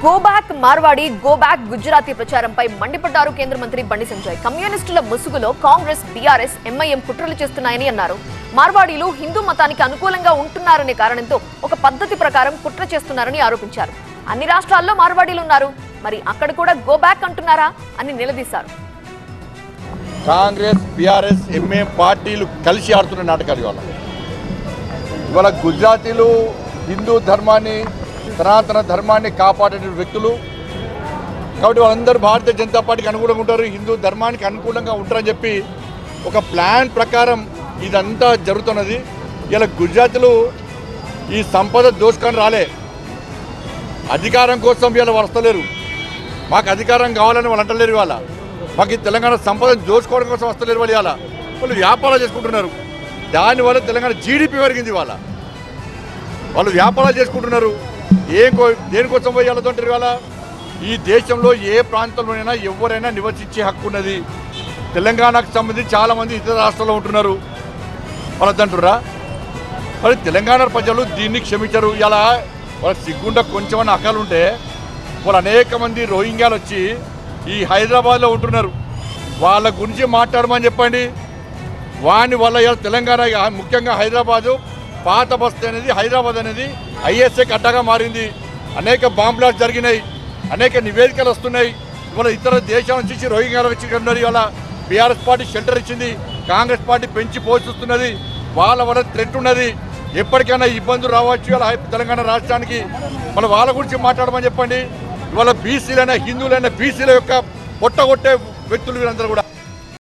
Go back Marwari go back Gujarati ప్రచారంపై మండిపడ్డారు కేంద్ర మంత్రి బండి సంజయ్. కమ్యూనిస్టుల ముసుగులో కాంగ్రెస్, బీఆర్ఎస్, ఎంఐఎం కుట్రలు చేస్తున్నాయని అన్నారు. మార్వాడీలు హిందూ మతానికి అనుకూలంగా ఉంటున్నారనే కారణంతో ఒక పద్ధతి ప్రకారం కుట్ర చేస్తున్నారని ఆరోపించారు. అన్ని రాష్ట్రాల్లో మార్వాడీలు ఉన్నారు, మరి అక్కడ కూడా గో బ్యాక్ అంటున్నారా అని నిలదీశారు. కాంగ్రెస్, బీఆర్ఎస్, ఎంఐఎం పార్టీలు కలిసి ఆడుతున్న నాటకాలు ఇవాళ గుజరాతీలు హిందూ ధర్మాన్ని, సనాతన ధర్మాన్ని కాపాడే వ్యక్తులు కాబట్టి వాళ్ళందరూ భారతీయ జనతా పార్టీకి అనుకూలంగా ఉంటారు, హిందూ ధర్మానికి అనుకూలంగా ఉంటారని చెప్పి ఒక ప్లాన్ ప్రకారం ఇదంతా జరుగుతున్నది. ఇలా గుజరాతీలు ఈ సంపద దోచుకొని రాలే, అధికారం కోసం వీళ్ళు వస్తలేరు. మాకు అధికారం కావాలని వాళ్ళు అంటలేరు. ఇవాళ మాకు ఈ తెలంగాణ సంపదను దోచుకోవడం కోసం వస్తలేరు. వాళ్ళు ఇవాళ వాళ్ళు వ్యాపారాలు చేసుకుంటున్నారు. దానివల్ల తెలంగాణ జీడిపి పెరిగింది. వాళ్ళు వ్యాపారాలు చేసుకుంటున్నారు. దేనికోసం పోయి వాళ్ళతోంటారు. ఇవాళ ఈ దేశంలో ఏ ప్రాంతంలోనైనా ఎవరైనా నివసించే హక్కు ఉన్నది. తెలంగాణకు సంబంధించి చాలామంది ఇతర రాష్ట్రాల్లో ఉంటున్నారు. వాళ్ళదంటురా మరి తెలంగాణ ప్రజలు దీన్ని క్షమించరు. ఇలా వాళ్ళకి సిగ్గుండా కొంచెమన్నా అక్కలు ఉంటే వాళ్ళు అనేక మంది రోహింగ్యాలు వచ్చి ఈ హైదరాబాద్లో ఉంటున్నారు. వాళ్ళ గురించి మాట్లాడమని చెప్పండి. వాని వల్ల ఇలా తెలంగాణ, ముఖ్యంగా హైదరాబాదు పాత బస్తీ అనేది, హైదరాబాద్ అనేది ఐఎస్ఐ అడ్డగా మారింది. అనేక బాంబ్ బ్లాస్ట్ జరిగినాయి, అనేక నివేదికలు వస్తున్నాయి. ఇవాళ ఇతర దేశాల నుంచి రోహింగ్యాలు వచ్చి ఉన్నారు. ఇవాళ బీఆర్ఎస్ పార్టీ షెల్టర్ ఇచ్చింది, కాంగ్రెస్ పార్టీ పెంచి పోషిస్తున్నది. వాళ్ళ వల్ల థ్రెట్ ఉన్నది. ఎప్పటికైనా ఇబ్బందులు రావచ్చు ఇలా తెలంగాణ రాష్ట్రానికి. వాళ్ళ గురించి మాట్లాడమని చెప్పండి. ఇవాళ బీసీలైనా, హిందువులైనా, బీసీల యొక్క పొట్టగొట్టే వ్యక్తులు వీరందరూ కూడా.